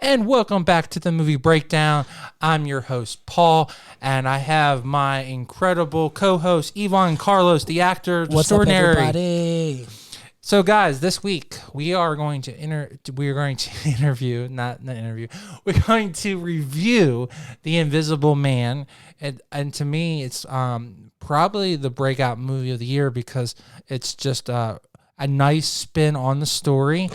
And welcome back to the Movie Breakdown. I'm your host, Paul, and I have my incredible co-host, Ivan Carlos, the actor extraordinary. What's up, everybody? So, guys, this week we are going to We're going to review The Invisible Man, and to me, it's probably the breakout movie of the year because it's just a nice spin on the story.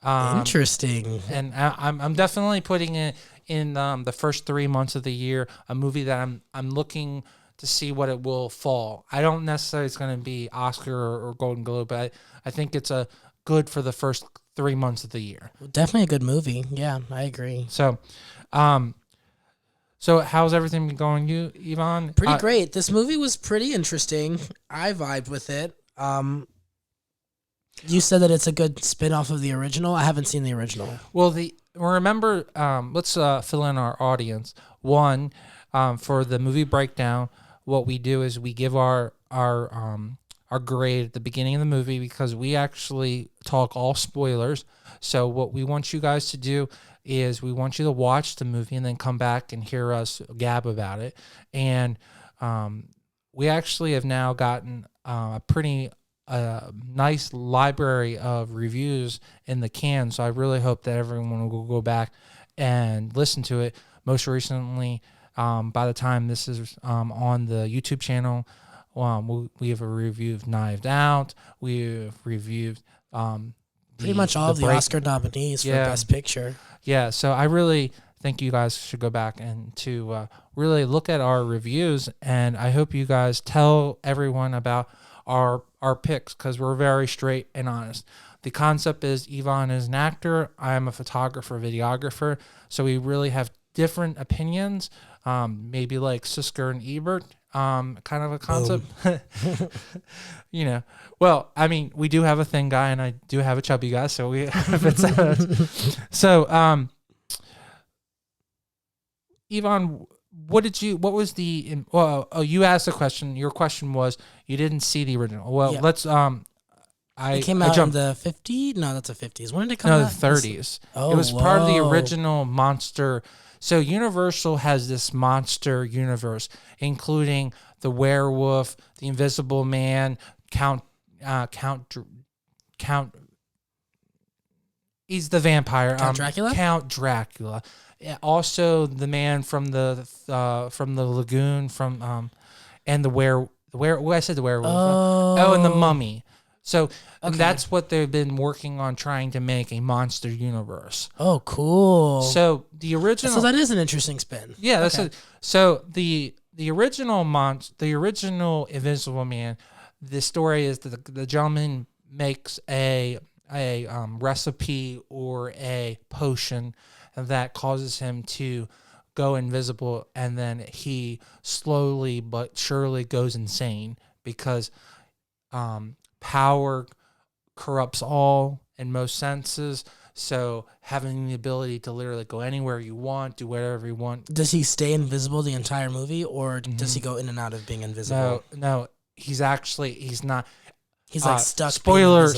Interesting. And I'm definitely putting it in the first 3 months of the year, a movie that I'm looking to see what it will fall. I don't necessarily it's going to be Oscar or Golden Globe, but I think it's a good for the first 3 months of the year. Definitely a good movie. Yeah, I agree. So, how's everything been going, you, Ivan? Pretty great. This movie was pretty interesting. I vibed with it. You said that it's a good spin-off of the original. I haven't seen the original. Well, remember, let's fill in our audience. One, for the movie breakdown, what we do is we give our grade at the beginning of the movie because we actually talk all spoilers. So what we want you guys to do is we want you to watch the movie and then come back and hear us gab about it. And we actually have now gotten a pretty nice library of reviews in the can, so I really hope that everyone will go back and listen to it. Most recently, by the time this is on the YouTube channel, we have a review of Knives Out. We've reviewed pretty much all of the Oscar nominees for Best Picture. Yeah, so I really think you guys should go back and to really look at our reviews, and I hope you guys tell everyone about our picks because we're very straight and honest. The concept is Ivan is an actor. I'm a photographer, videographer. So we really have different opinions, maybe like Sisker and Ebert, kind of a concept. Well, I mean, we do have a thin guy and I do have a chubby guy. So Ivan, you asked a question. Your question was, you didn't see the original. Well, yeah. Let's, it came out in the 50s? No, that's the 50s. When did it come out? No, the 30s. Oh, it was part of the original monster. So Universal has this monster universe, including the werewolf, the Invisible Man, Count, he's the vampire. Count Dracula? Count Dracula. Also, the man from the lagoon and the werewolf. I said the werewolf. And the mummy. So that's what they've been working on, trying to make a monster universe. Oh, cool. So the original. So that is an interesting spin. Yeah, that's it. So the original the original Invisible Man. The story is that the gentleman makes a recipe or a potion that causes him to go invisible, and then he slowly but surely goes insane because power corrupts all in most senses. So having the ability to literally go anywhere you want, do whatever you want. Does he stay invisible the entire movie, or does he go in and out of being invisible? No, he's not. He's like stuck. Spoiler.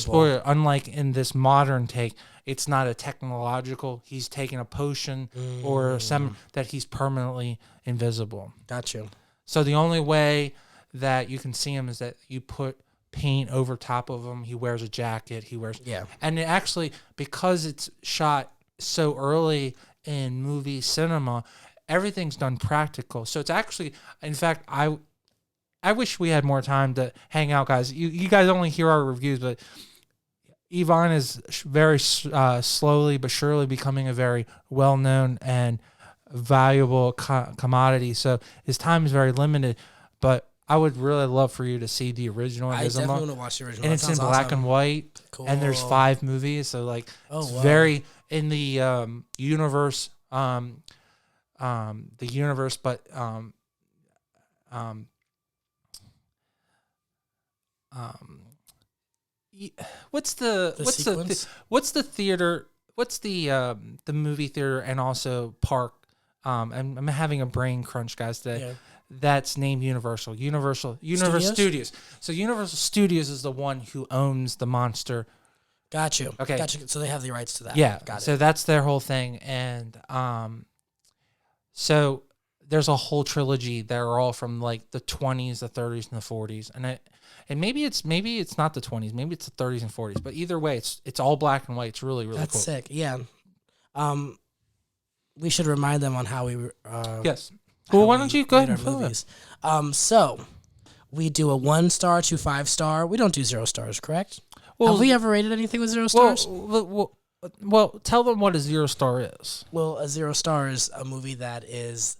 Unlike in this modern take, it's not a technological. He's taking a potion or some that he's permanently invisible. Got you. So the only way that you can see him is that you put paint over top of him. He wears a jacket. And it actually, because it's shot so early in movie cinema, everything's done practical. So it's actually, in fact, I wish we had more time to hang out, guys. You guys only hear our reviews, but Ivan is very slowly but surely becoming a very well-known and valuable commodity. So his time is very limited, but I would really love for you to see the original. I definitely want to watch the original. And it's in black and white, and there's 5 movies, so very in the universe, but what's the theater? What's the movie theater and also park? I'm having a brain crunch, guys, today. Yeah. That's named Universal. Universal Studios. So Universal Studios is the one who owns the monster Got you. Okay. Got you. So they have the rights to that. Yeah. Got So it. that's their whole thing, and so there's a whole trilogy that are all from like the 20s, the 30s, and the 40s, and maybe it's not the 20s, maybe it's the 30s and 40s, but either way, it's all black and white. It's really That's cool. sick. Yeah. We should remind them on how we. Yes. Well, why don't you go ahead rate and our fill it? movies. So we do a 1 star to 5 star. We don't do 0 stars, correct? Well, have we ever rated anything with 0 stars? Well, tell them what a 0 star is. Well, a 0 star is a movie that is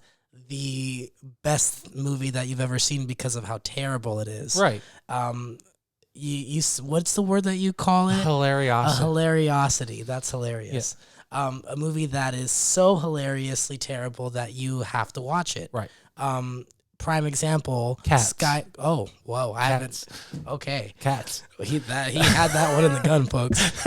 the best movie that you've ever seen because of how terrible it is. Right. You what's the word that you call it? Hilariosity. A hilariosity. That's hilarious. A movie that is so hilariously terrible that you have to watch it. Right. Prime example. Cats. Oh, whoa! I Cats. haven't. Okay. Cats. He had that one in the gun, folks.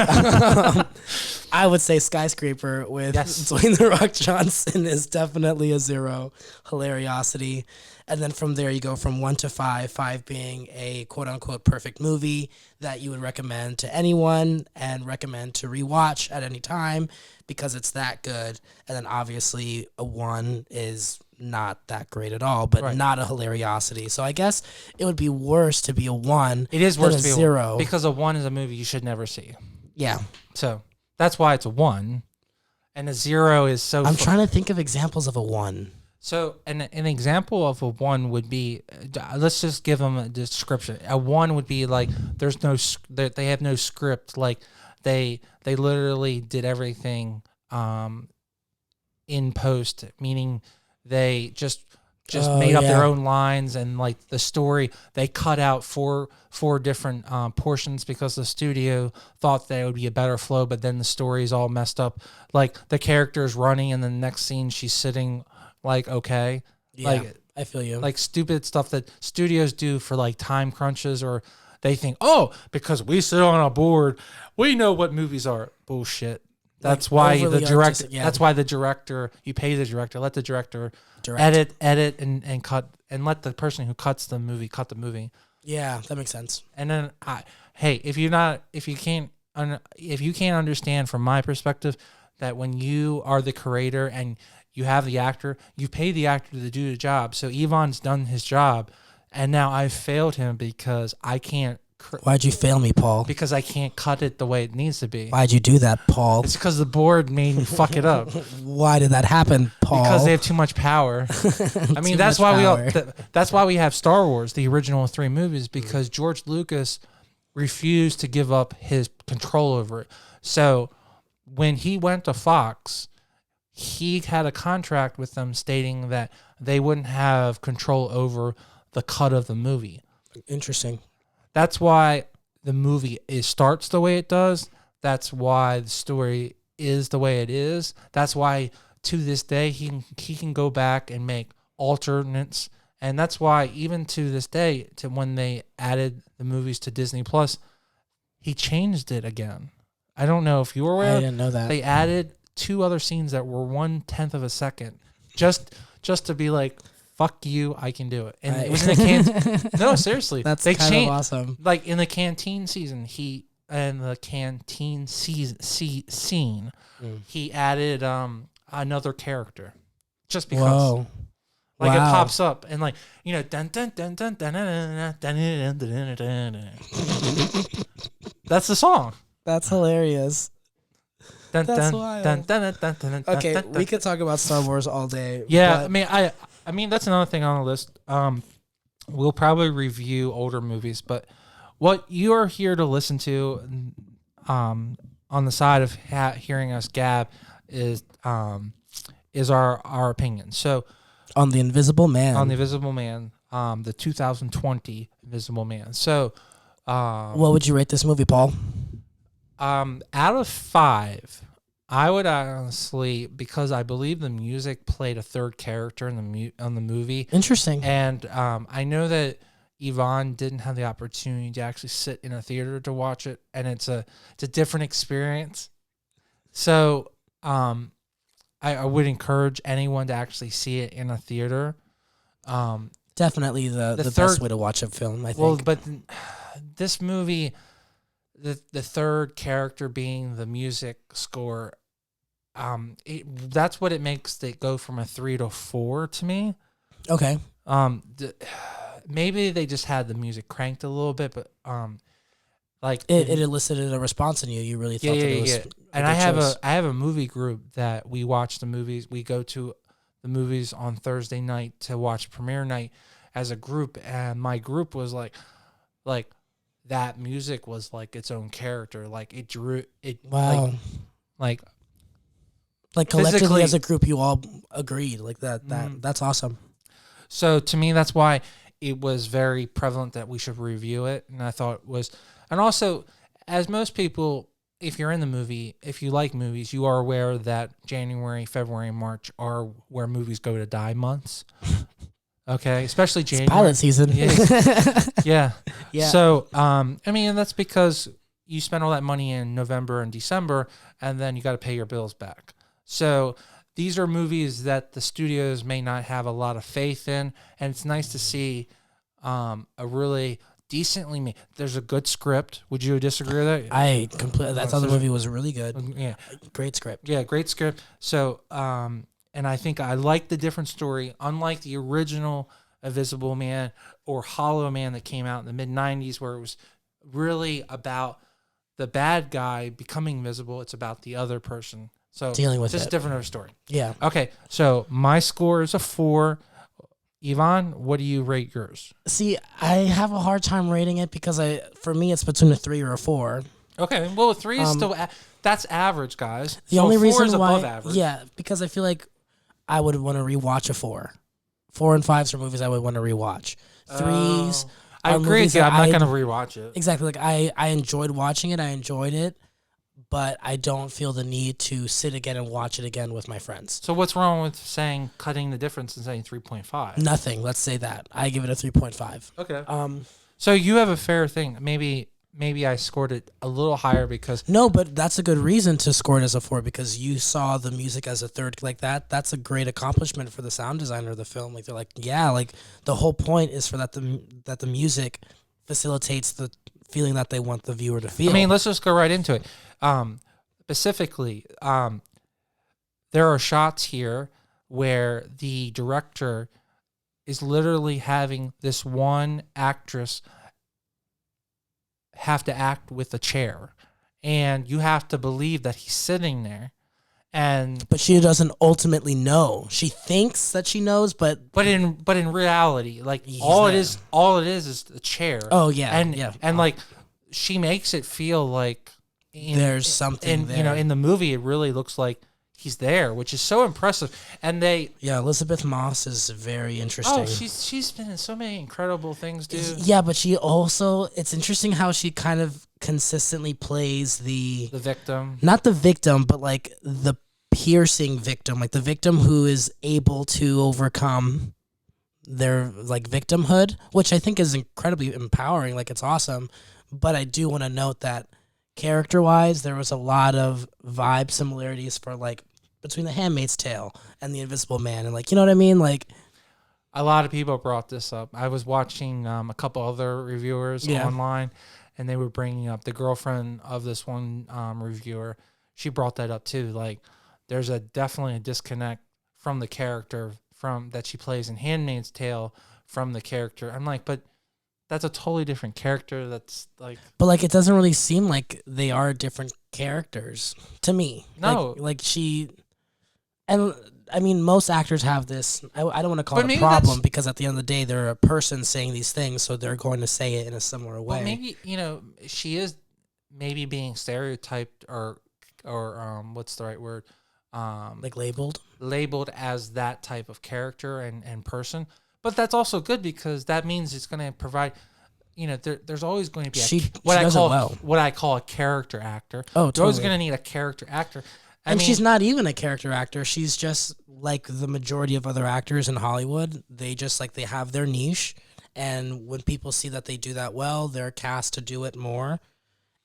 I would say Skyscraper with Dwayne The Rock Johnson is definitely a 0 hilariosity. And then from there you go from 1 to 5, 5 being a quote unquote perfect movie that you would recommend to anyone and recommend to rewatch at any time because it's that good. And then obviously a 1 is not that great at all, but not a hilariosity. So I guess it would be worse to be a 1. It is worse than to be a 0 because a 1 is a movie you should never see. Yeah. So that's why it's a 1, and a 0 is so. I'm trying to think of examples of a 1. So an example of a 1 would be, let's just give them a description. A 1 would be like there's no, they have no script. Like they literally did everything in post, meaning they just made up their own lines, and like the story they cut out four different portions because the studio thought that it would be a better flow, but then the story is all messed up. Like the character is running, and the next scene she's sitting. Like, okay. Yeah, like, I feel you. Like stupid stuff that studios do for like time crunches, or they think, oh, because we sit on a board, we know what movies are. Bullshit. That's why the director. That's why the director. You pay the director. Let the director edit, and cut, and let the person who cuts the movie cut the movie. Yeah, that makes sense. And then, if you can't understand from my perspective that when you are the creator and you have the actor, you pay the actor to do the job. So Yvonne's done his job, and now I've failed him because I can't. Why'd you fail me, Paul? Because I can't cut it the way it needs to be. Why'd you do that, Paul? It's because the board made me fuck it up. Why did that happen, Paul? Because they have too much power. I mean, that's why we have Star Wars, the original 3 movies, because George Lucas refused to give up his control over it. So when he went to Fox, he had a contract with them stating that they wouldn't have control over the cut of the movie. Interesting. That's why the movie starts the way it does. That's why the story is the way it is. That's why to this day he can go back and make alternates. And that's why even to this day, to when they added the movies to Disney Plus, he changed it again. I don't know if you were aware. I didn't know that. They added 2 other scenes that were 1/10 of a second, just to be like, fuck you, I can do it. And it was in the no, seriously, that's kind of awesome. Like in the canteen season, scene, he added another character, just because. Whoa. Like it pops up and like, you know, dun dun dun dun dun dun dun dun dun. That's the song. That's hilarious. Dun, That's dun, wild. dun, dun, dun, dun, dun, Okay, dun, dun. we could talk about Star Wars all day. Yeah, I mean that's another thing on the list. We'll probably review older movies, but what you are here to listen to, on the side of hearing us gab, is our opinion. So on the Invisible Man. The 2020 Invisible Man. So, what would you rate this movie, Paul? Out of 5, I would honestly, because I believe the music played a third character in on the movie. Interesting. And I know that Yvonne didn't have the opportunity to actually sit in a theater to watch it, and it's a different experience. So I would encourage anyone to actually see it in a theater. Definitely the best way to watch a film, I think. Well, but this movie, the third character being the music score, that's what it makes it go from a 3 to 4 to me. Okay. Maybe they just had the music cranked a little bit, but like it elicited a response in you. You really thought that it was. And I have a movie group that we watch the movies. We go to the movies on Thursday night to watch premiere night as a group, and my group was like that music was like its own character. Like it drew it. Wow. Like collectively as a group, you all agreed like that. That's awesome. So to me, that's why it was very prevalent that we should review it. And I thought it was, and also as most people, if you're in the movie, if you like movies, you are aware that January, February, and March are where movies go to die months. Okay, especially January. It's pilot season. Yeah. So, I mean, that's because you spend all that money in November and December, and then you got to pay your bills back. So these are movies that the studios may not have a lot of faith in, and it's nice to see a really decently made. There's a good script. Would you disagree with that? I thought the movie was really good. Yeah, great script. Yeah, great script. So, and I think I like the different story. Unlike the original Invisible Man or Hollow Man that came out in the mid '90s, where it was really about the bad guy becoming invisible. It's about the other person. So dealing with just it. a different story. Yeah. Okay. So my score is a 4. Yvonne, what do you rate yours? See, I have a hard time rating it because for me it's between a 3 or a 4. Okay. Well, a 3 is still that's average, guys. The only reason is why, above average. yeah, because I feel like I would want to rewatch a 4. 4 and 5s are movies I would want to rewatch. 3s. I agree with you. I'm not going to rewatch it. Exactly. Like I enjoyed watching it. I enjoyed it. But I don't feel the need to sit again and watch it again with my friends. So what's wrong with cutting the difference and saying 3.5? Nothing. Let's say that. I give it a 3.5. Okay. So you have a fair thing. Maybe I scored it a little higher because... No, but that's a good reason to score it as a 4 because you saw the music as a 3rd like that. That's a great accomplishment for the sound designer of the film. Like they're like, yeah, like the whole point is for that the music facilitates the feeling that they want the viewer to feel. I mean, let's just go right into it. Specifically, there are shots here where the director is literally having this one actress have to act with a chair, and you have to believe that he's sitting there. But she doesn't ultimately know. She thinks that she knows, but in reality, like all it is the chair. Oh yeah, and like she makes it feel like there's something there. You know, in the movie, it really looks like he's there, which is so impressive. And Elizabeth Moss is very interesting. Oh, she's been in so many incredible things, dude. Yeah, but she also, it's interesting how she kind of consistently plays the victim. Not the victim, but like the piercing victim, like the victim who is able to overcome their like victimhood, which I think is incredibly empowering. Like it's awesome. But I do want to note that character-wise, there was a lot of vibe similarities for like between The Handmaid's Tale and The Invisible Man, and like, you know what I mean? Like, a lot of people brought this up. I was watching a couple other reviewers online, and they were bringing up the girlfriend of this one reviewer. She brought that up too. Like, there's definitely a disconnect from the character that she plays in Handmaid's Tale from the character. I'm like, but that's a totally different character. That's like... But, like, it doesn't really seem like they are different characters to me. No. Like she... And, I mean, most actors have this... I don't want to call it a problem because at the end of the day, they're a person saying these things, so they're going to say it in a similar way. But maybe, you know, she is maybe being stereotyped or what's the right word? Like labeled? Labeled as that type of character and person. But that's also good because that means it's going to provide, you know, there's always going to be what I call a character actor. Oh, You're always going to need a character actor. I mean, she's not even a character actor. She's just like the majority of other actors in Hollywood. They just like they have their niche, and when people see that they do that well, they're cast to do it more.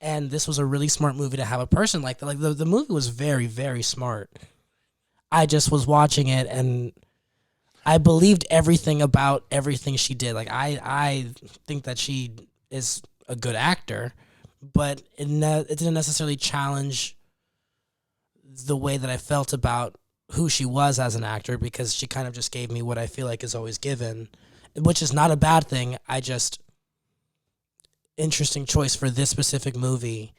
And this was a really smart movie to have a person like that. Like the movie was very, very smart. I just was watching it and I believed everything about everything she did. Like I think that she is a good actor, but it didn't necessarily challenge the way that I felt about who she was as an actor, because she kind of just gave me what I feel like is always given, which is not a bad thing. I just interesting choice for this specific movie.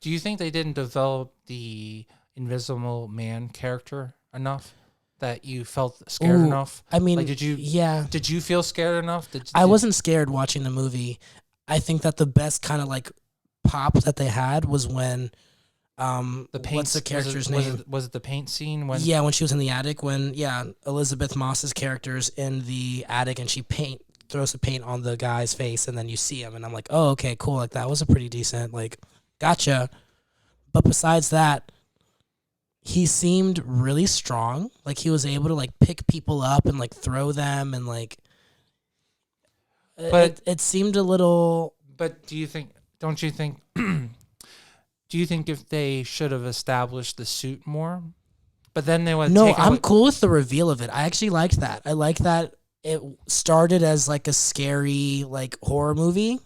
Do you think they didn't develop the Invisible Man character enough that you felt scared enough? I mean, like, did you? Yeah. Did you feel scared enough? I wasn't scared watching the movie. I think that the best kind of like pop that they had was when the paint, what's the character's name? Was it the paint scene when? Yeah, when she was in the attic. When Elizabeth Moss's character's in the attic and she throws the paint on the guy's face, and then you see him, and I'm like, oh, okay, cool. Like that was a pretty decent. Like, gotcha. But besides that, he seemed really strong. Like he was able to like pick people up and like throw them, and like. But it seemed a little. But do you think? Don't you think? Do you think if they should have established the suit more? But then they would. No, I'm cool with the reveal of it. I actually liked that. I like that it started as like a scary like horror movie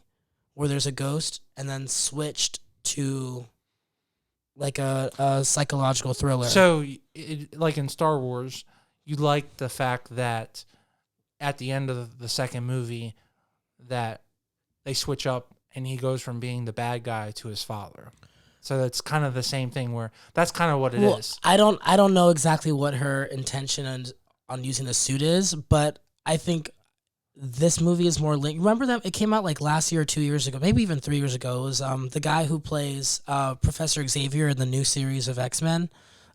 where there's a ghost, and then switched to like a psychological thriller. So, like in Star Wars, you like the fact that at the end of the second movie that they switch up and he goes from being the bad guy to his father. So that's kind of the same thing where that's kind of what it is. I don't know exactly what her intention on using the suit is, but I think this movie is more linked. Remember that it came out like last year or 2 years ago, maybe even 3 years ago. It was the guy who plays Professor Xavier in the new series of X-Men.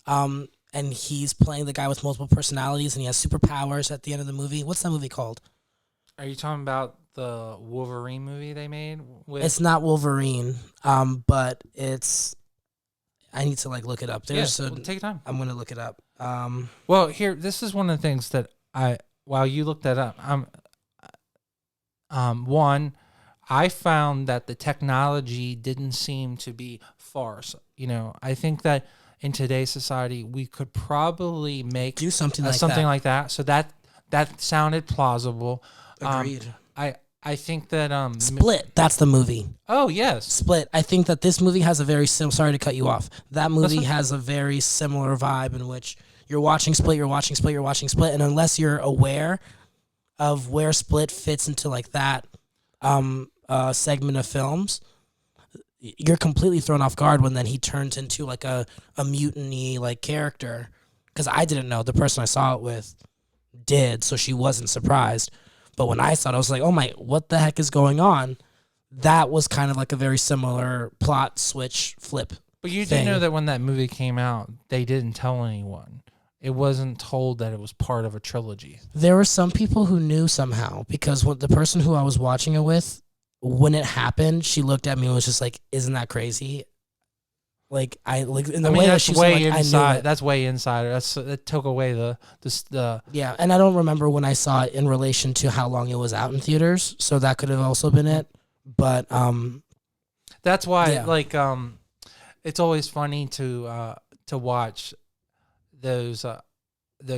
And he's playing the guy with multiple personalities, and he has superpowers at the end of the movie. What's that movie called? Are you talking about the Wolverine movie they made? It's not Wolverine, but it's. I need to like look it up. There's take your time. I'm gonna look it up. Well, here, this is one of the things that while you look that up, one, I found that the technology didn't seem to be far. So, I think that in today's society, we could probably do something like that. So that sounded plausible. Agreed. I think that Split. That's the movie. Oh yes, Split. I think that this movie has a very Sorry to cut you off. That movie has a very similar vibe in which you're watching Split, and unless you're aware of where Split fits into like that segment of films, you're completely thrown off guard when then he turns into like a mutant-y like character. Because I didn't know, the person I saw it with did, so she wasn't surprised. But when I saw it, I was like, oh my, what the heck is going on? That was kind of like a very similar plot switch flip. But you did know that when that movie came out, they didn't tell anyone. It wasn't told that it was part of a trilogy. There were some people who knew somehow, because the person who I was watching it with, when it happened, she looked at me and was just like, isn't that crazy? Like way that she was way like, inside. I knew it. That's way inside. That took away the yeah. And I don't remember when I saw it in relation to how long it was out in theaters, so that could have also been it. But that's why it's always funny to watch those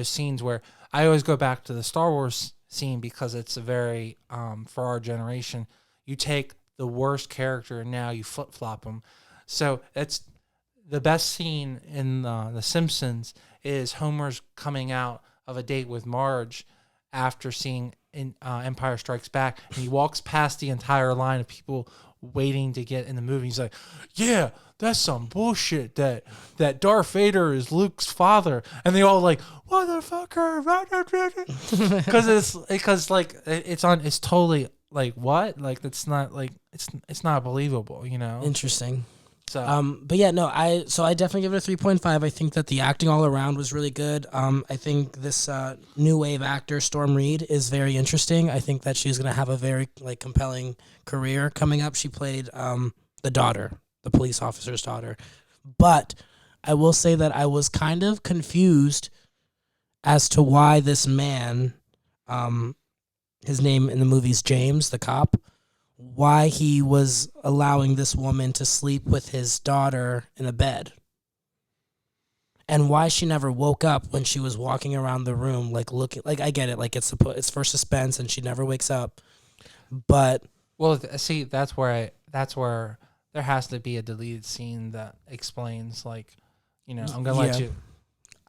scenes where I always go back to the Star Wars scene because it's a very for our generation. You take the worst character and now you flip flop them. So it's. The best scene in The Simpsons is Homer's coming out of a date with Marge after seeing Empire Strikes Back, and he walks past the entire line of people waiting to get in the movie. He's like, "Yeah, that's some bullshit that Darth Vader is Luke's father," and they all like, "Motherfucker!" Because it's totally like what it's not like it's not believable, Interesting. So. But yeah, no, I definitely give it a 3.5. I think that the acting all around was really good. I think this new wave actor, Storm Reed, is very interesting. I think that she's going to have a very like compelling career coming up. She played the daughter, the police officer's daughter. But I will say that I was kind of confused as to why this man, his name in the movie is James, the cop, why he was allowing this woman to sleep with his daughter in a bed. And why she never woke up when she was walking around the room, like looking, like I get it, like it's for suspense, and she never wakes up. But well, see, that's where there has to be a deleted scene that explains, like, I'm gonna let you.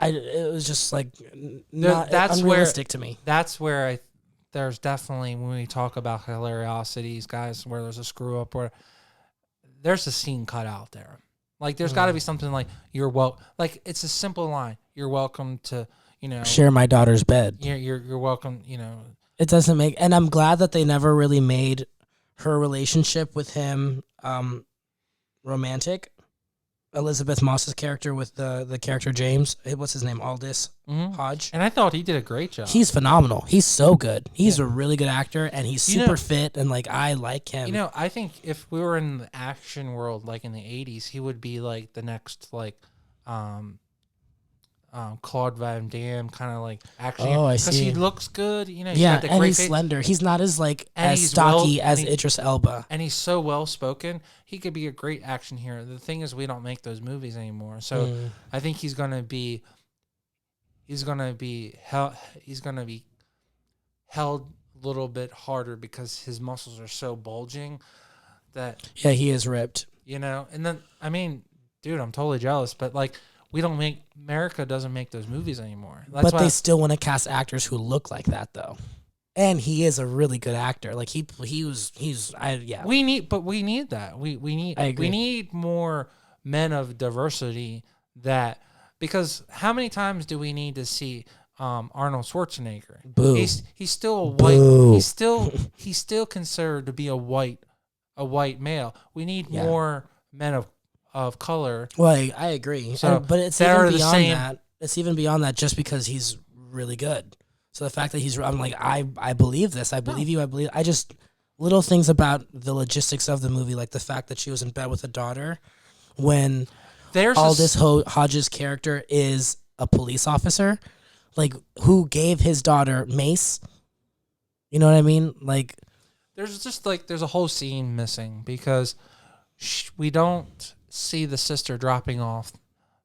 It was just like not That's unrealistic to me. That's where there's definitely, when we talk about hilariosities, guys, where there's a screw up, where there's a scene cut out there. Like, there's got to be something like, like, it's a simple line. You're welcome to, share my daughter's bed. You're welcome, It doesn't make, and I'm glad that they never really made her relationship with him romantic. Elizabeth Moss's character with the character James, what's his name, Aldous Hodge. And I thought he did a great job. He's phenomenal. He's so good. He's a really good actor, and he's super fit, and like I like him. I think if we were in the action world, like in the 80s, he would be like the next, like, Claude Van Damme kind of like action. Oh, I see. Because he looks good. He's yeah, got the and great he's face. slender. He's not as like as stocky as Idris Elba. And he's so well spoken. He could be a great action hero. The thing is, we don't make those movies anymore. So I think he's gonna be held a little bit harder because his muscles are so bulging that. Yeah, he is ripped. And then, I mean, dude, I'm totally jealous, but like, America doesn't make those movies anymore. But they still want to cast actors who look like that, though. And he is a really good actor. Like we need that. We need more men of diversity because how many times do we need to see Arnold Schwarzenegger? Boo. He's still a white. Boo. He's still considered to be a white male. We need more men of color. Well, I agree. So but it's even beyond that. It's even beyond that just because he's really good. So the fact that I'm like, I believe this. I believe you. I just, little things about the logistics of the movie, like the fact that she was in bed with a daughter when Aldous Hodge's character is a police officer, like, who gave his daughter mace. You know what I mean? Like, there's a whole scene missing because we don't see the sister dropping off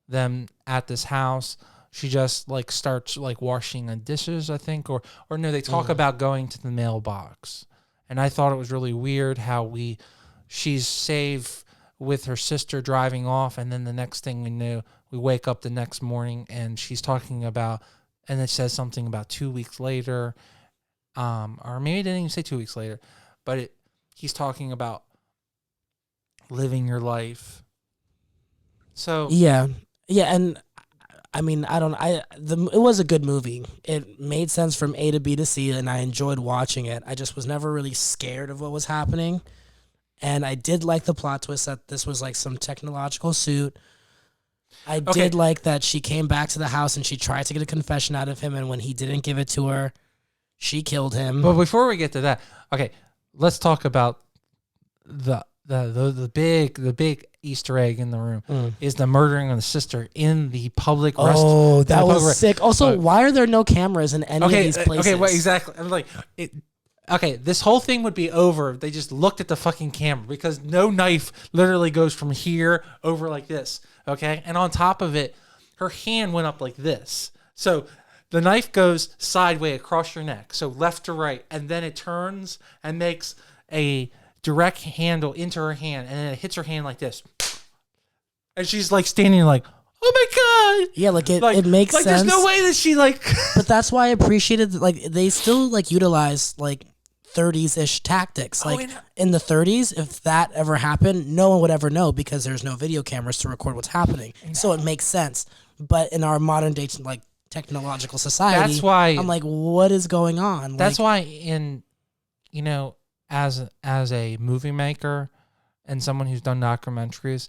them at this house. She just like starts like washing the dishes, I think, or no, they talk about going to the mailbox. And I thought it was really weird how she's safe with her sister driving off, and then the next thing we knew, we wake up the next morning and she's talking about, and it says something about 2 weeks later, or maybe it didn't even say 2 weeks later, but he's talking about living your life. So yeah, and I mean, it was a good movie. It made sense from A to B to C, and I enjoyed watching it. I just was never really scared of what was happening, and I did like the plot twist that this was like some technological suit. I did like that she came back to the house and she tried to get a confession out of him, and when he didn't give it to her, she killed him. But before we get to that, okay, let's talk about the big Easter egg in the room is the murdering of the sister in the public restaurant. Oh, that was sick. Also, why are there no cameras in any of these places? Okay, well, exactly. I'm like, this whole thing would be over if they just looked at the fucking camera, because no knife literally goes from here over like this, okay? And on top of it, her hand went up like this. So the knife goes sideways across your neck, so left to right, and then it turns and makes a direct handle into her hand, and then it hits her hand like this, and she's like standing like, oh my god, yeah, like it makes sense. There's no way that she like. But that's why I appreciated like they still like utilize like 30s-ish tactics. Like in the 30s, if that ever happened, no one would ever know because there's no video cameras to record what's happening. So it makes sense. But in our modern day like technological society, that's why I'm like, what is going on? That's why in as a movie maker and someone who's done documentaries,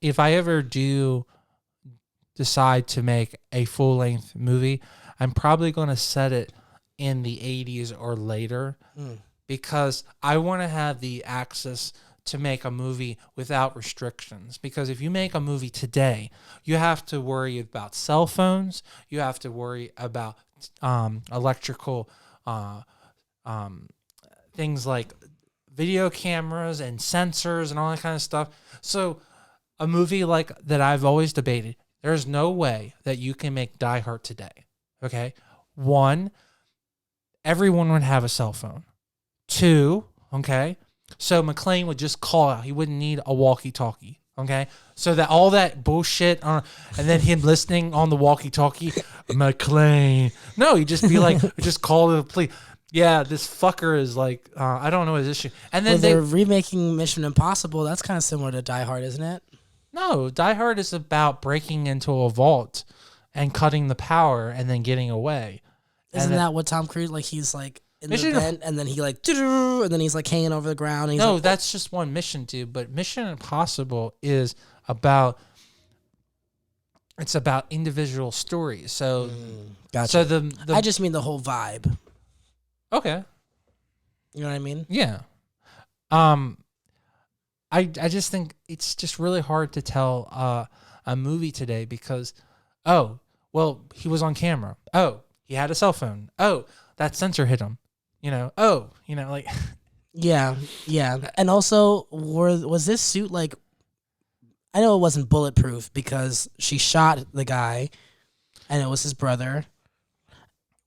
if I ever do decide to make a full-length movie, I'm probably going to set it in the 80s or later because I want to have the access to make a movie without restrictions. Because if you make a movie today, you have to worry about cell phones, you have to worry about electrical things like video cameras and sensors and all that kind of stuff. So a movie like that, I've always debated, there's no way that you can make Die Hard today. Okay. 1, everyone would have a cell phone. 2, okay, So McClane would just call out. He wouldn't need a walkie-talkie. Okay, so that all that bullshit, and then him listening on the walkie-talkie, McClane. No, he'd just be like, just call the police. Yeah, this fucker is like, I don't know his issue. And then they're remaking Mission Impossible. That's kind of similar to Die Hard, isn't it? No, Die Hard is about breaking into a vault and cutting the power and then getting away. Isn't that what Tom Cruise, like, he's like in the vent and then he like, and then he's like hanging over the ground. And he's like, that's just one mission, dude. But Mission Impossible is about, it's about individual stories. So, gotcha. So I just mean the whole vibe. Okay. You know what I mean? Yeah. I just think it's just really hard to tell a movie today because, oh, well, he was on camera. Oh, he had a cell phone. Oh, that sensor hit him. Like. Yeah. And also, was this suit like, I know it wasn't bulletproof because she shot the guy and it was his brother.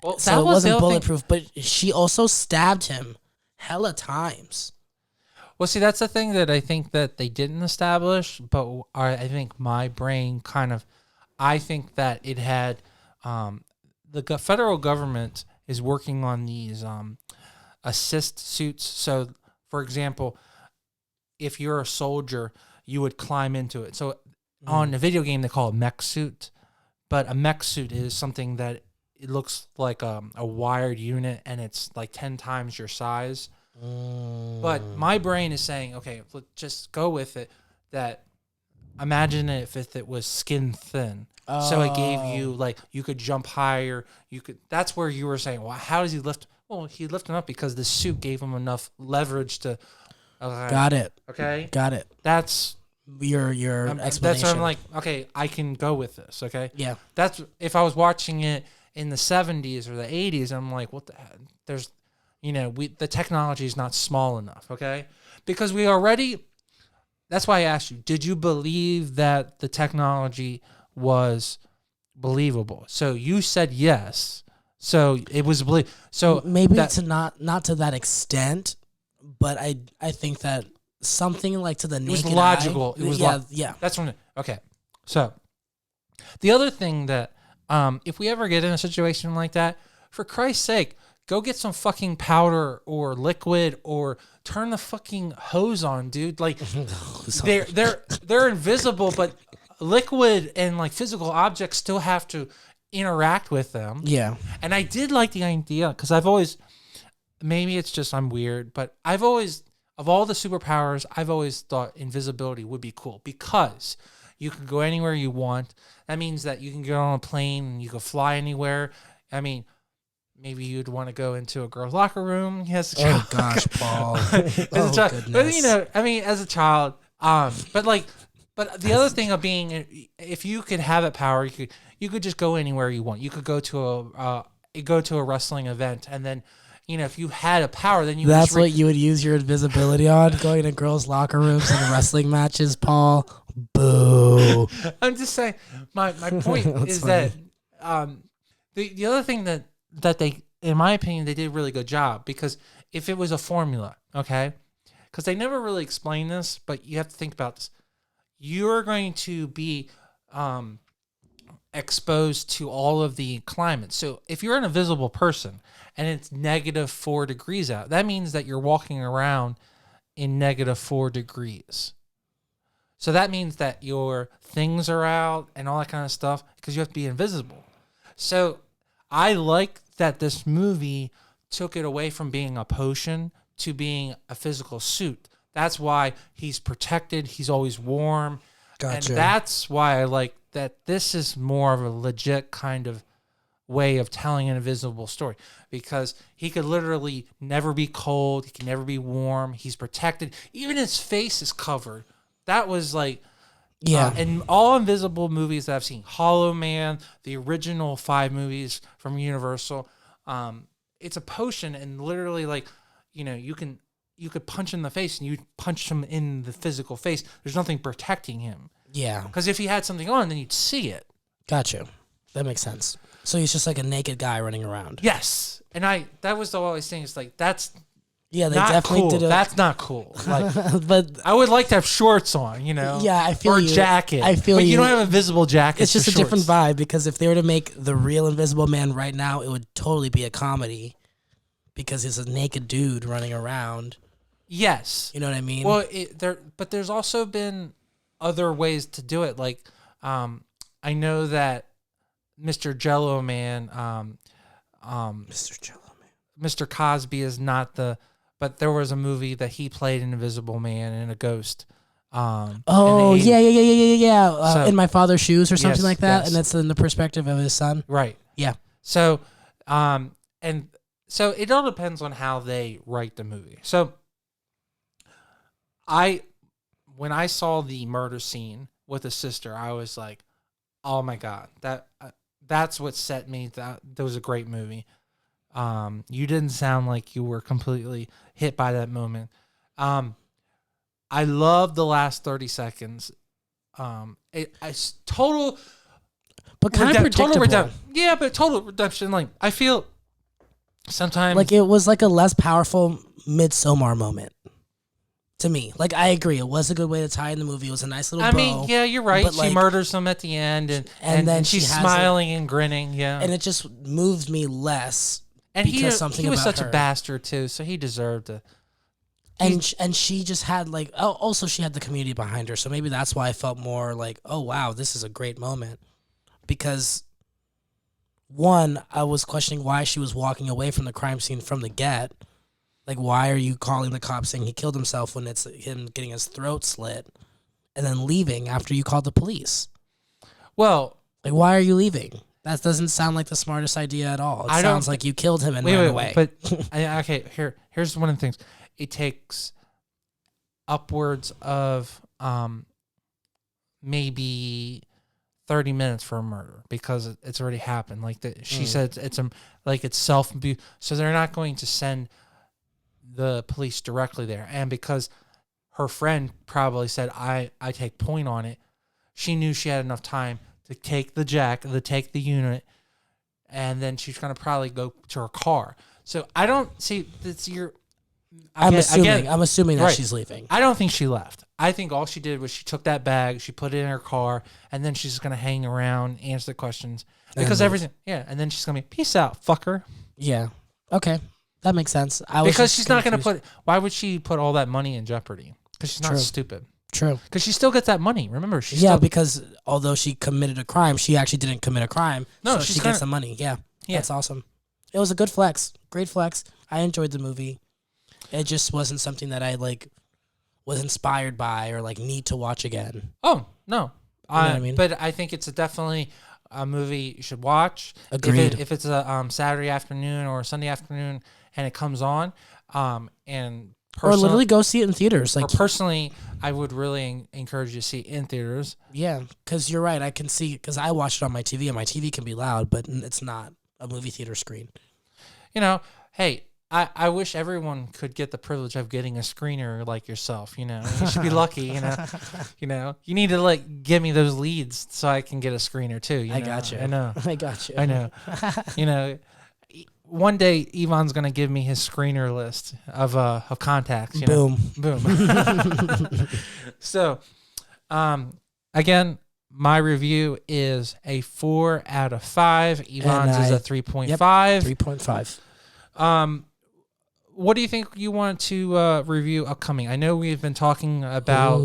Well, so it wasn't bulletproof, but she also stabbed him hella times. Well, see, that's the thing that I think that they didn't establish, but I think my brain I think that it had, the federal government is working on these assist suits. So, for example, if you're a soldier, you would climb into it. So on a video game, they call it mech suit, but a mech suit is something that it looks like a wired unit and it's like 10 times your size. But my brain is saying, okay, let's just go with it. That imagine if it was skin thin. So it gave you like you could jump higher. That's where you were saying, well, how does he lift? Well, he lifted him up because the suit gave him enough leverage to. Got it. Okay. Got it. That's your explanation. That's where I'm like, okay, I can go with this. Okay. Yeah. That's if I was watching it in the 70s or the 80s, I'm like, what the heck? There's. The technology is not small enough, okay? Because that's why I asked you, did you believe that the technology was believable? So you said yes. So it was believable. So maybe to not to that extent, but I think that something like to the naked eye. It was logical. It was yeah. That's when okay. So the other thing that if we ever get in a situation like that, for Christ's sake, go get some fucking powder or liquid or turn the fucking hose on, dude. Like they're invisible, but liquid and like physical objects still have to interact with them. Yeah. And I did like the idea because I've always, maybe it's just I'm weird, but I've always, of all the superpowers, I've always thought invisibility would be cool because you can go anywhere you want. That means that you can get on a plane and you can fly anywhere. I mean, maybe you'd want to go into a girl's locker room. Yes. Oh gosh, Paul. As a child, goodness. But as a child, but the other thing of being, if you could have that power, you could just go anywhere you want. You could go to a wrestling event, and then, if you had a power, then that's what you would use your invisibility on, going to girls' locker rooms and wrestling matches. Paul, boo. I'm just saying. My point is funny. That the other thing that they, in my opinion, they did a really good job because if it was a formula, okay, because they never really explain this, but you have to think about this. You're going to be exposed to all of the climates. So if you're an invisible person and it's -4 degrees out, that means that you're walking around in -4 degrees. So that means that your things are out and all that kind of stuff because you have to be invisible. So I like that this movie took it away from being a potion to being a physical suit. That's why he's protected. He's always warm. Gotcha. And that's why I like that this is more of a legit kind of way of telling an invisible story because he could literally never be cold. He can never be warm. He's protected. Even his face is covered. That was like... Yeah. And all invisible movies that I've seen, Hollow Man, the original 5 movies from Universal, it's a potion and literally like, you could punch him in the face and you punch him in the physical face. There's nothing protecting him. Yeah. Because if he had something on, then you'd see it. Gotcha. That makes sense. So he's just like a naked guy running around. Yes. And that was the always thing. It's like, that's Yeah, they not definitely cool. did. That's not cool. Like, But I would like to have shorts on, you know. yeah, I feel or you. jacket. I feel but you you. don't have invisible jackets. It's just or a different shorts. vibe because if they were to make the real Invisible Man right now, it would totally be a comedy because he's a naked dude running around. Yes. You know what I mean? Well, but there's also been other ways to do it. Like, I know that Mr. Jello Man, Mr. Jello Man. Mr. Cosby is not but there was a movie that he played an Invisible Man and a ghost. Oh, yeah. So, In My Father's Shoes or something yes, like that, yes. and that's in the perspective of his son. Right. Yeah. So, and so it all depends on how they write the movie. So, when I saw the murder scene with the sister, I was like, "Oh my god, that's what set me. That was a great movie." You didn't sound like you were completely hit by that moment. I love the last 30 seconds. It's total, But kind of predictable. total redemption. Yeah, but total redemption. Like, I feel sometimes like it was like a less powerful Midsommar moment to me. Like, I agree, it was a good way to tie in the movie. It was a nice little bow. I mean, yeah, you're right. But, She like, murders him at the end, and then she's she has smiling and grinning. Yeah, and it just moved me less. and he because something was about such her. a bastard too, so he deserved to. And she just had like, oh, also she had the community behind her, so maybe that's why I felt more like, oh wow, this is a great moment, because one, I was questioning why she was walking away from the crime scene from the get. Like, why are you calling the cops saying he killed himself when it's him getting his throat slit, and then leaving after you called the police? Well, like, why are you leaving? That doesn't sound like the smartest idea at all. It sounds like you killed him and ran away. But okay, here's one of the things. It takes upwards of maybe 30 minutes for a murder because it's already happened. Like she said, it's self abuse, so they're not going to send the police directly there. And because her friend probably said, I take point on it, she knew she had enough time to take the take the unit, and then she's going to probably go to her car. So I don't see that's your. I'm assuming that right. she's leaving. I don't think she left. I think all she did was she took that bag, she put it in her car, and then she's going to hang around, answer the questions because everything. Yeah, and then she's going to be peace out, fucker. Yeah. Okay. That makes sense. Because she's not going to put. Why would she put all that money in jeopardy? Because she's not stupid. True. Because she still gets that money. Remember, because although she committed a crime, she actually didn't commit a crime. No, so she gets the money. Yeah. That's awesome. It was a good flex. Great flex. I enjoyed the movie. It just wasn't something that I was inspired by or need to watch again. Oh no, you know what I mean? But I think it's definitely a movie you should watch. Agreed. If it's a Saturday afternoon or a Sunday afternoon and it comes on, or literally go see it in theaters. Personally, I would really encourage you to see it in theaters. Yeah, because you're right. I can see because I watched it on my TV, and my TV can be loud, but it's not a movie theater screen. Hey. I wish everyone could get the privilege of getting a screener like yourself. You should be lucky. You need to give me those leads so I can get a screener too. I got you. I know. I got you. I know. One day Yvonne's gonna give me his screener list of contacts. Boom. Boom. So, again, my review is a 4 out of 5. Yvonne's is a 3.5. Yep, 3.5. What do you think you want to review upcoming? I know we've been talking about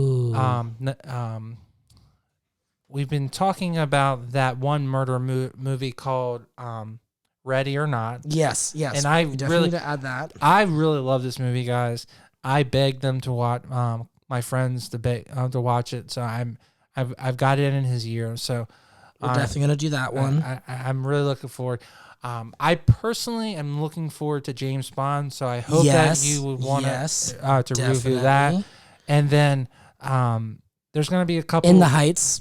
that one murder movie called Ready or Not. Yes. And I definitely need to add that. I really love this movie, guys. I begged them to watch my friends to watch it, so I've got it in his ear. So we're definitely gonna do that one. I'm really looking forward. I personally am looking forward to James Bond, so I hope that you would want to review that. And then there's going to be a couple... In the Heights.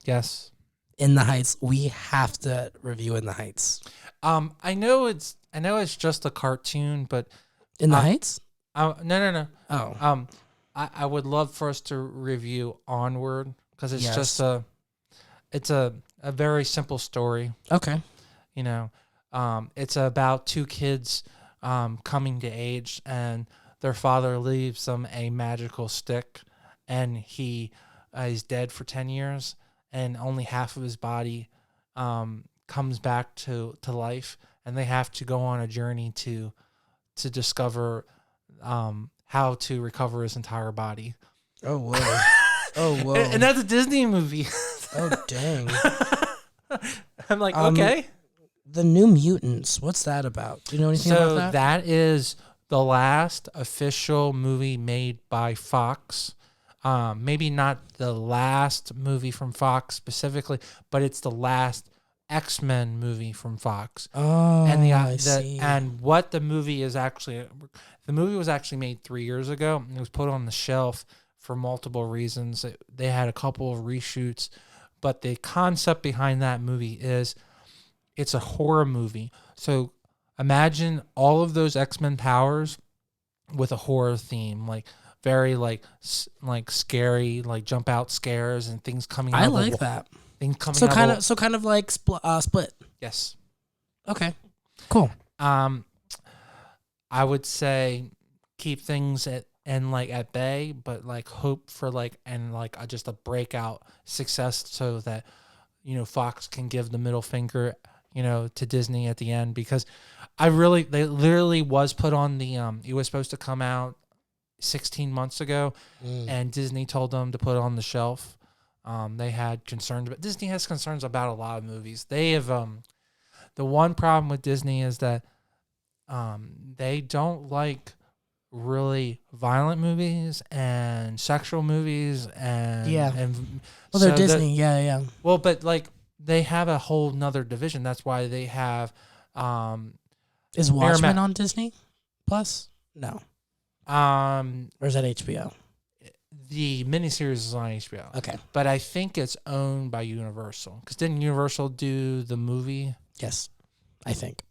Yes. In the Heights. We have to review In the Heights. I know it's just a cartoon, but... In the Heights? No. Oh. I would love for us to review Onward, because it's just a very simple story. Okay. It's about two kids coming to age, and their father leaves them a magical stick, and he is dead for 10 years, and only half of his body comes back to life, and they have to go on a journey to discover how to recover his entire body. Oh, whoa. Oh, whoa. And that's a Disney movie. Oh, dang. I'm like, okay. The New Mutants, what's that about? Do you know anything about that? So that is the last official movie made by Fox. Maybe not the last movie from Fox specifically, but it's the last X-Men movie from Fox. Oh, I see. And what the movie was actually made 3 years ago. It was put on the shelf for multiple reasons. They had a couple of reshoots, but the concept behind that movie is it's a horror movie. So imagine all of those X-Men powers with a horror theme, like very like scary, like jump out scares and things coming out. I like that. Things coming So out. kind of like Split. Yes. Okay. Cool. I would say keep things at bay, but like hope for just a breakout success so that Fox can give the middle finger to Disney at the end, because they literally was put on the it was supposed to come out 16 months ago, and Disney told them to put it on the shelf. They had concerns, but Disney has concerns about a lot of movies. They have the one problem with Disney is that they don't like really violent movies and sexual movies and well, they're Disney, yeah. Well, but like they have a whole nother division. That's why they have is Watchmen on Disney Plus? No. Or is that HBO? The miniseries is on HBO. Okay. But I think it's owned by Universal. Because didn't Universal do the movie? Yes, I think.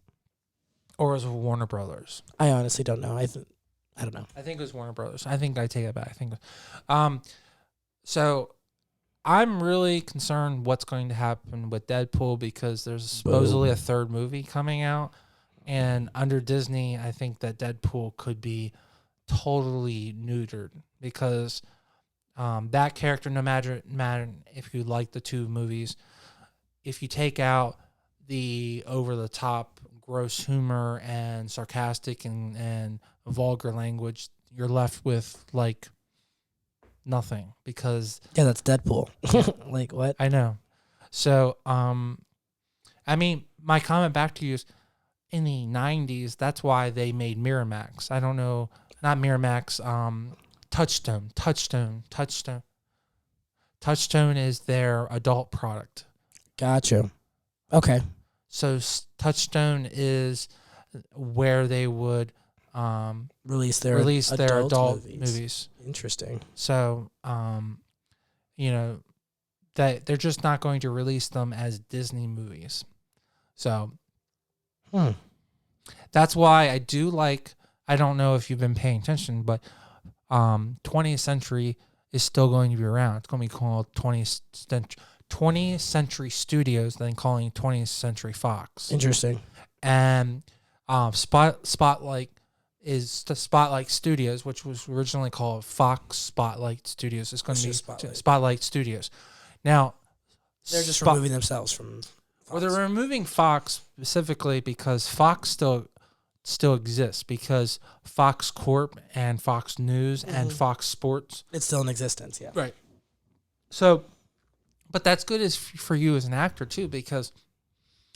Or was it Warner Brothers? I honestly don't know. I don't know. I think it was Warner Brothers. I think I take it back. So I'm really concerned what's going to happen with Deadpool, because there's supposedly a third movie coming out. And under Disney, I think that Deadpool could be totally neutered, because that character, no matter if you like the two movies, if you take out the over-the-top gross humor and sarcastic and vulgar language, you're left with like nothing, because that's Deadpool. Like what? I know. So I mean, my comment back to you is, in the 90s, that's why they made Miramax. I don't know, not Miramax, Touchstone. Touchstone is their adult product. Gotcha. Okay. So Touchstone is where they would release their adult movies. Interesting. So that they're just not going to release them as Disney movies. So that's why I do like, I don't know if you've been paying attention, but 20th Century is still going to be around. It's going to be called 20th Century Studios, then calling 20th Century Fox. Interesting. And Spotlight is the Spotlight Studios, which was originally called Fox Spotlight Studios. It's going to be Spotlight Studios. Now, they're just removing themselves from Fox. Well, they're removing Fox specifically because Fox still exists, because Fox Corp and Fox News and Fox Sports, it's still in existence, yeah. Right. So, but that's good for you as an actor too, because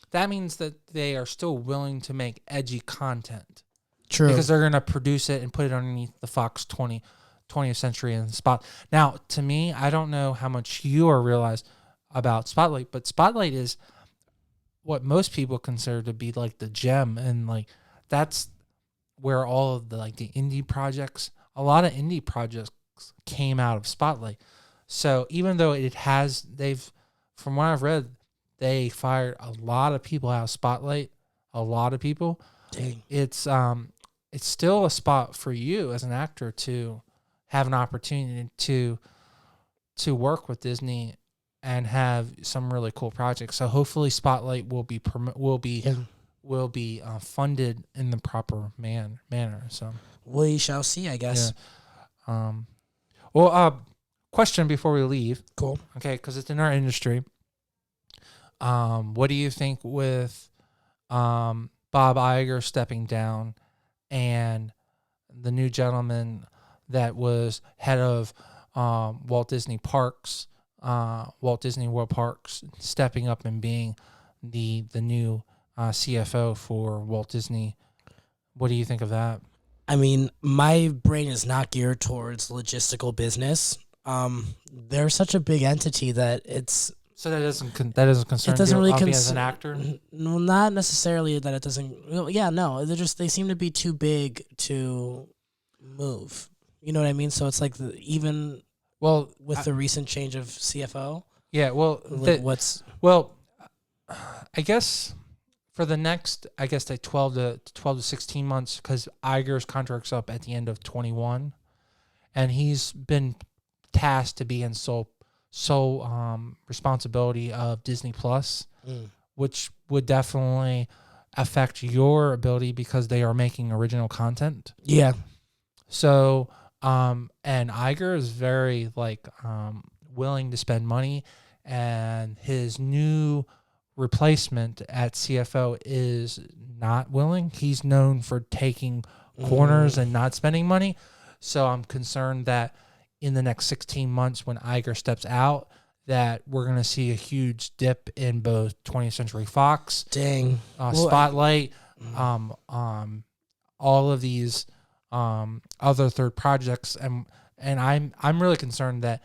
that means that they are still willing to make edgy content. True. Because they're going to produce it and put it underneath the Fox 20th Century and Spot. Now, to me, I don't know how much you realize about Spotlight, but Spotlight is what most people consider to be like the gem, and like that's where all of the the indie projects, a lot of indie projects came out of Spotlight. So even though from what I've read, they fired a lot of people out of Spotlight, a lot of people. Dang. It's still a spot for you as an actor to have an opportunity to work with Disney and have some really cool projects. So hopefully Spotlight will be will be funded in the proper manner. So we shall see, I guess. yeah. Well, question before we leave. Cool. Okay, because it's in our industry. What do you think with Bob Iger stepping down and the new gentleman that was head of Walt Disney Parks, Walt Disney World Parks, stepping up and being the new CFO for Walt Disney? What do you think of that? I mean, my brain is not geared towards logistical business. They're such a big entity that it's. So that doesn't concern It doesn't you, really as an actor. No, not necessarily that it doesn't. Well, yeah, no, they seem to be too big to move. You know what I mean? So it's like even with the recent change of CFO. Yeah. Well, I guess for the next, like 12 to 16 months, because Iger's contract's up at the end of 21, and he's been tasked to be in sole responsibility of Disney Plus, which would definitely affect your ability because they are making original content. Yeah. So, and Iger is very willing to spend money, and his new replacement at CFO is not willing. He's known for taking corners and not spending money. So I'm concerned that in the next 16 months when Iger steps out, that we're going to see a huge dip in both 20th Century Fox, Spotlight, all of these other third projects, and I'm really concerned that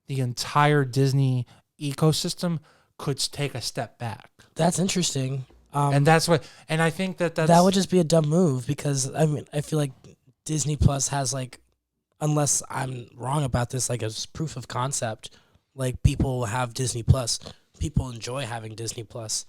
the entire Disney ecosystem could take a step back. That's interesting. And that's what, and I think that would just be a dumb move because I feel like Disney Plus has unless I'm wrong about this, a proof of concept, people have Disney Plus. People enjoy having Disney Plus.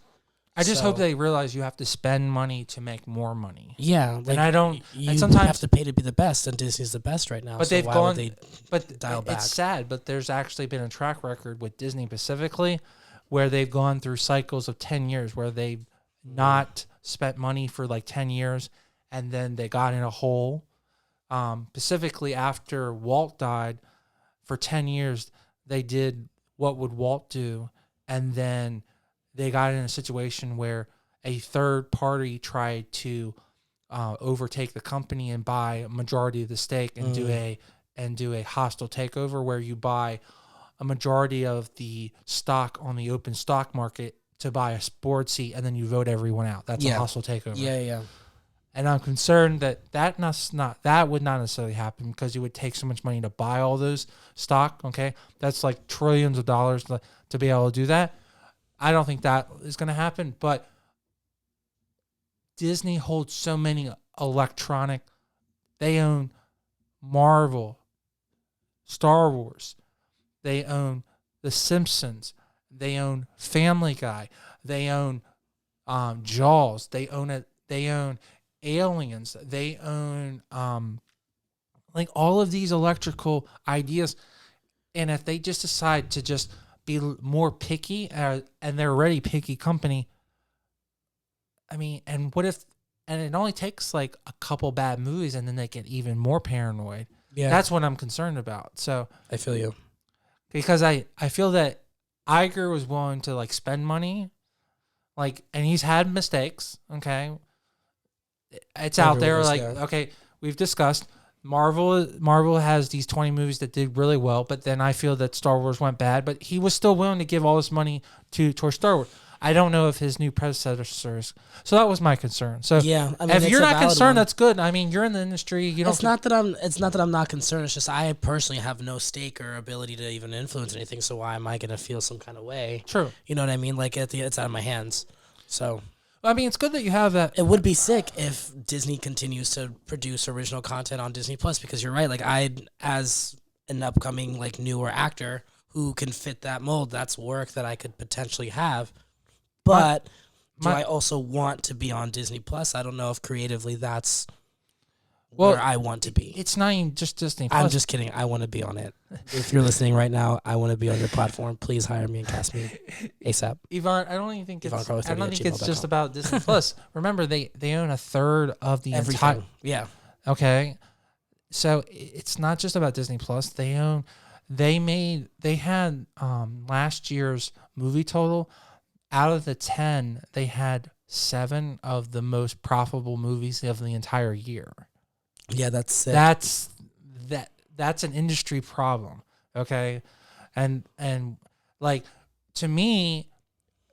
I just hope they realize you have to spend money to make more money. Yeah, and I don't. You and sometimes have to pay to be the best, and Disney's the best right now. But so they've why gone. Would they but dial back? It's sad, but there's actually been a track record with Disney specifically, where they've gone through cycles of 10 years where they've not spent money for 10 years, and then they got in a hole. Specifically after Walt died, for 10 years they did what would Walt do, and then they got in a situation where a third party tried to overtake the company and buy a majority of the stake and do a hostile takeover where you buy a majority of the stock on the open stock market to buy a board seat, and then you vote everyone out. That's a hostile takeover. Yeah. And I'm concerned that would not necessarily happen because you would take so much money to buy all those stock. Okay, that's trillions of dollars to be able to do that. I don't think that is going to happen. But Disney holds so many electronic. They own Marvel, Star Wars. They own The Simpsons. They own Family Guy. They own Jaws. They own it. They own Aliens. They own all of these electrical ideas. And if they just decide to just be more picky, and they're already picky company. I mean, and what if? And it only takes a couple bad movies, and then they get even more paranoid. Yeah, that's what I'm concerned about. So I feel you because I feel that Iger was willing to spend money, and he's had mistakes. Okay, it's out there. Okay, we've discussed Marvel has these 20 movies that did really well, but then I feel that Star Wars went bad. But he was still willing to give all this money towards Star Wars. I don't know if his new predecessors. So that was my concern. So yeah, if you're not concerned, that's good. I mean, you're in the industry. You don't. It's not that I'm not concerned. It's just I personally have no stake or ability to even influence anything. So why am I going to feel some kind of way? True. You know what I mean? It's out of my hands. So. I mean, it's good that you have that. It would be sick if Disney continues to produce original content on Disney Plus because you're right. As an upcoming newer actor who can fit that mold, that's work that I could potentially have. But do I also want to be on Disney Plus? I don't know if creatively that's where I want to be. It's not even just Disney+. I'm just kidding. I want to be on it. If you're listening right now, I want to be on your platform. Please hire me and cast me ASAP. Yvonne, I don't even think it's just about Disney+. Remember, they own a third of the entire. Yeah. Okay, so it's not just about Disney+. They had last year's movie total. Out of the 10, they had 7 of the most profitable movies of the entire year. Yeah, that's sick. That's an industry problem, okay? And like, to me,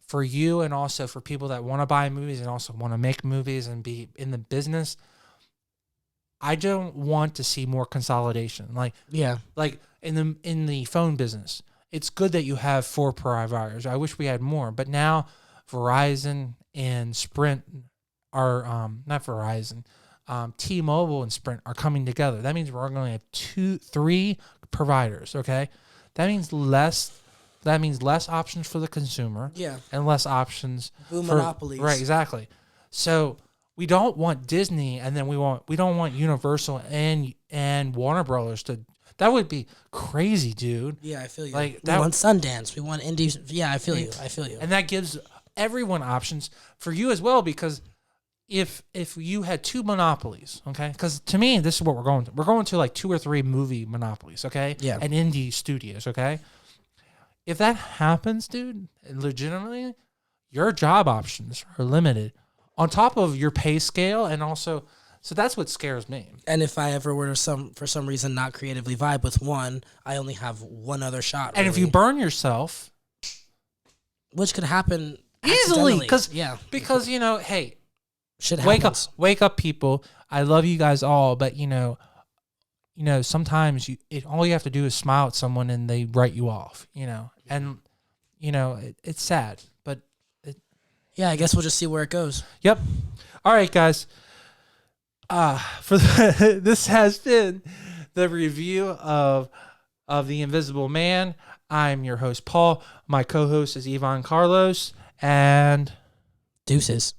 for you and also for people that want to buy movies and also want to make movies and be in the business, I don't want to see more consolidation. Like in the phone business, it's good that you have 4 providers. I wish we had more, but now Verizon and Sprint are not Verizon. T-Mobile and Sprint are coming together. That means we're going to have 3 providers. Okay, that means less options for the consumer. Yeah, and less options for monopolies. Right, exactly. So we don't want Disney, and then we don't want Universal and Warner Brothers to. That would be crazy, dude. Yeah, I feel you. Like we want Sundance. We want Indies. Yeah, I feel you. And that gives everyone options for you as well, because if you had 2 monopolies, okay? Because to me, this is what we're going to. We're going to like 2 or 3 movie monopolies, okay? Yeah. And indie studios, okay? If that happens, dude, legitimately, your job options are limited on top of your pay scale, and also, so that's what scares me. And if I ever were to for some reason not creatively vibe with one, I only have one other shot. And if you burn yourself, which could happen easily, because hey, shit happens. Wake up, people. I love you guys all, but sometimes all you have to do is smile at someone and they write you off. And it's sad, but yeah, I guess we'll just see where it goes. Yep. All right, guys. This has been the review of The Invisible Man. I'm your host, Paul. My co-host is Yvonne Carlos, and deuces.